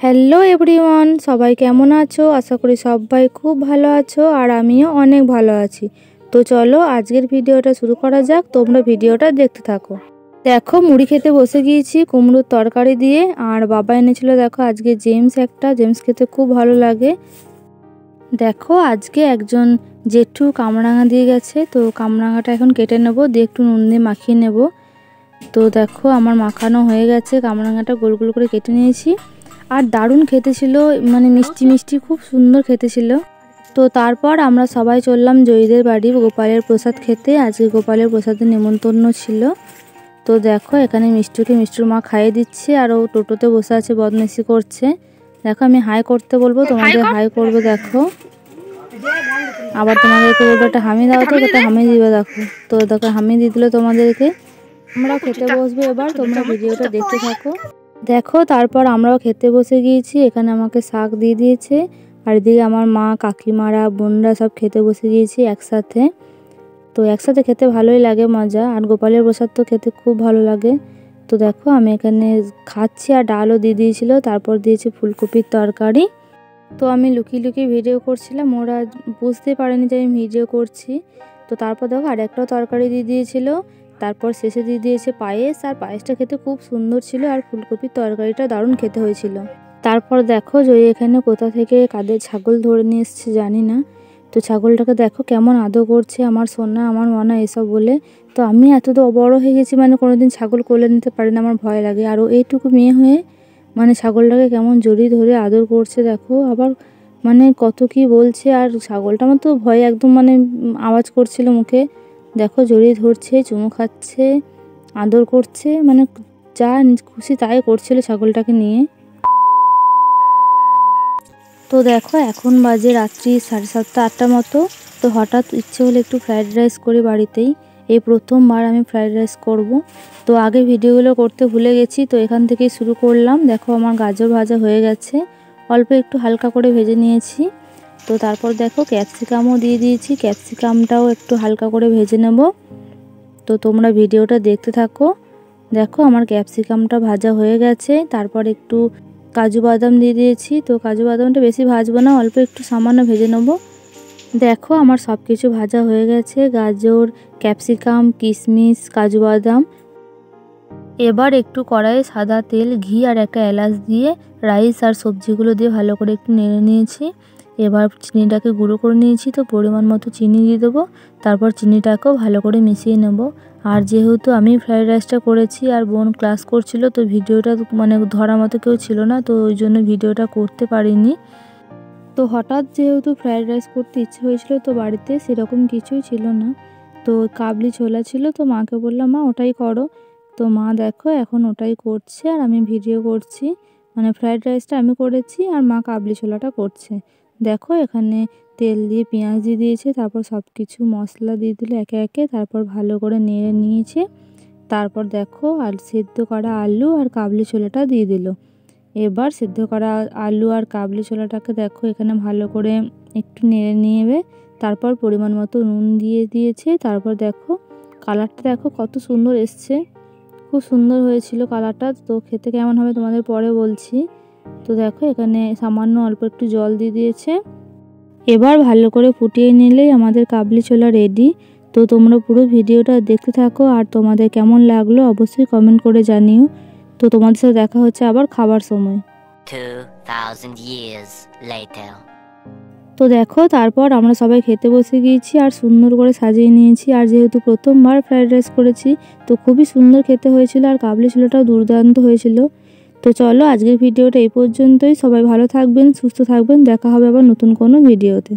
Hello everyone, সবাই কেমন আছো? আশা করি সবাই খুব ভালো আছো আর আমিও অনেক ভালো আছি। তো চলো আজকের ভিডিওটা শুরু করা যাক, তোমরা ভিডিওটা দেখতে থাকো। দেখো মুড়ি খেতে বসে গিয়েছি কুমড়োর তরকারি দিয়ে, আর বাবা এনেছিল দেখো আজকে জেমস খেতে খুব ভালো লাগে। দেখো আজকে একজন জেঠু কামরাঙা দিয়ে গেছে, তো কামরাঙাটা এখন কেটে নেব, দিয়ে একটু নুন দিয়ে মাখিয়ে নেব। তো দেখো আমার মাখানো হয়ে গেছে, কামরাঙাটা গোল গোল করে কেটে নিয়েছি। আর দারুণ খেতে ছিল, মানে মিষ্টি মিষ্টি খুব সুন্দর খেতে ছিল। তো তারপর আমরা সবাই চললাম জয়ীদের বাড়ি গোপালের প্রসাদ খেতে। আজকে গোপালের প্রসাদের নিমন্ত্রণ ছিল। তো দেখো এখানে মিষ্টুকে মিষ্টুর মা খাইয়ে দিচ্ছে, আর ও টোটোতে বসে আছে বদমাইশি করছে। দেখো আমি হাই করতে বলবো, তোমাদের হাই করবে। দেখো আবার তোমাদেরকে বলবো একটা হামি দাও, তো একটা হামি দিবে। দেখো তো দেখো হামি দিয়ে দিল তোমাদেরকে। আমরা খেতে বসবো এবার, তোমরা ভিডিওটা দেখতে থাকো। দেখো তারপর আমরাও খেতে বসে গিয়েছি। এখানে আমাকে শাক দিয়ে দিয়েছে, আর এদিকে আমার মা কাকিমারা বোনরা সব খেতে বসে গিয়েছি একসাথে। তো একসাথে খেতে ভালোই লাগে, মজা। আর গোপালের প্রসাদ তো খেতে খুব ভালো লাগে। তো দেখো আমি এখানে খাচ্ছি, আর ডালও দিয়ে দিয়েছিল, তারপর দিয়েছি ফুলকপির তরকারি। তো আমি লুকিয়ে লুকিয়ে ভিডিও করছিলাম, ওরা বুঝতে পারেনি যে আমি ভিডিও করছি। তো তারপর দেখো আরেকটাও তরকারি দিয়ে দিয়েছিল, তারপর শেষে দিয়ে দিয়েছে পায়েস, আর পায়েসটা খেতে খুব সুন্দর ছিল, আর ফুলকপির তরকারিটা দারুণ খেতে হয়েছিল। তারপর দেখো জয়ী এখানে কোথা থেকে কাদের ছাগল ধরে নিয়ে এসছে জানি না। তো ছাগলটাকে দেখো কেমন আদর করছে, আমার সোনা আমার মনা এসব বলে। তো আমি এত তো বড় হয়ে গেছি, মানে কোনোদিন ছাগল কোলে নিতে পারি না, আমার ভয় লাগে। আর এইটুকু মেয়ে হয়ে মানে ছাগলটাকে কেমন জড়িয়ে ধরে আদর করছে দেখো, আবার মানে কত কি বলছে। আর ছাগলটা আমার তো ভয়ে একদম মানে আওয়াজ করছিল মুখে। দেখো জড়িয়ে ধরছে, চুমু খাচ্ছে, আদর করছে, মানে যা খুশি তাই করছিল ছাগলটাকে নিয়ে। তো দেখো এখন বাজে রাত্রি 7:30-8টা মতো। তো হঠাৎ ইচ্ছে হলো একটু ফ্রাইড রাইস করি বাড়িতেই। এই প্রথমবার আমি ফ্রাইড রাইস করব। তো আগে ভিডিওগুলো করতে ভুলে গেছি, তো এখান থেকেই শুরু করলাম। দেখো আমার গাজর ভাজা হয়ে গেছে, অল্প একটু হালকা করে ভেজে নিয়েছি। তো তারপর দেখো ক্যাপসিকামও দিয়ে দিয়েছি, ক্যাপসিকামটাও একটু হালকা করে ভেজে নেব। তো তোমরা ভিডিওটা দেখতে থাকো। দেখো আমার ক্যাপসিকামটা ভাজা হয়ে গেছে, তারপর একটু কাজু বাদাম দিয়ে দিয়েছি। তো কাজু বাদামটা বেশি ভাজবো না, অল্প একটু সামান্য ভেজে নেব। দেখো আমার সব কিছু ভাজা হয়ে গেছে, গাজর, ক্যাপসিকাম, কিশমিশ, কাজু বাদাম। এবার একটু কড়াইয়ে সাদা তেল, ঘি আর একটা এলাচ দিয়ে রাইস আর সবজিগুলো দিয়ে ভালো করে একটু নেড়ে নিয়েছি। এবার চিনিটাকে গুঁড়ো করে নিয়েছি, তো পরিমাণ মতো চিনি দিয়ে দেবো। তারপর চিনিটাকেও ভালো করে মিশিয়ে নেব। আর যেহেতু আমি ফ্রাইড রাইসটা করেছি আর বোন ক্লাস করছিল, তো ভিডিওটা মানে ধরার মতো কেউ ছিল না, তো ওই জন্য ভিডিওটা করতে পারিনি। তো হঠাৎ যেহেতু ফ্রাইড রাইস করতে ইচ্ছে হয়েছিল, তো বাড়িতে সেরকম কিছুই ছিল না। তো কাবলি ছোলা ছিল, তো মাকে বললাম মা ওটাই করো। তো মা দেখো এখন ওটাই করছে, আর আমি ভিডিও করছি। মানে ফ্রাইড রাইসটা আমি করেছি, আর মা কাবলি ছোলাটা করছে। দেখো এখানে তেল দিয়ে পেঁয়াজ দিয়ে দিয়েছে, তারপর সব কিছু মশলা দিয়ে দিল একে একে, তারপর ভালো করে নেড়ে নিয়েছে। তারপর দেখো আর সেদ্ধ করা আলু আর কাবলি ছোলাটা দিয়ে দিল। এবার সেদ্ধ করা আলু আর কাবলি ছোলাটাকে দেখো এখানে ভালো করে একটু নেড়ে নেবে। তারপর পরিমাণ মতো নুন দিয়ে দিয়েছে। তারপর দেখো কালারটা দেখো কত সুন্দর এসছে, খুব সুন্দর হয়েছিল কালারটা। তো খেতে কেমন হবে তোমাদের পরে বলছি। তো দেখো এখানে সামান্য অল্প একটু জল দিয়ে দিয়েছে। এবার ভালো করে ফুটিয়ে নিলেই আমাদের কাবলি ছোলা রেডি। তো তোমরা পুরো ভিডিওটা দেখতে থাকো, আর তোমাদের কেমন লাগলো অবশ্যই কমেন্ট করে জানিও। তো তোমাদের সাথে দেখা হচ্ছে আবার খাবার সময়। 2000 years later. তো দেখো তারপর আমরা সবাই খেতে বসে গিয়েছি, আর সুন্দর করে সাজিয়ে নিয়েছি। আর যেহেতু প্রথমবার ফ্রাইড রাইস করেছি, তো খুবই সুন্দর খেতে হয়েছিল, আর কাবলি ছোলাটাও দুর্দান্ত হয়েছিল। তো চলো আজকের ভিডিওটা এই পর্যন্তই। সবাই ভালো থাকবেন, সুস্থ থাকবেন, দেখা হবে আবার নতুন কোনো ভিডিওতে।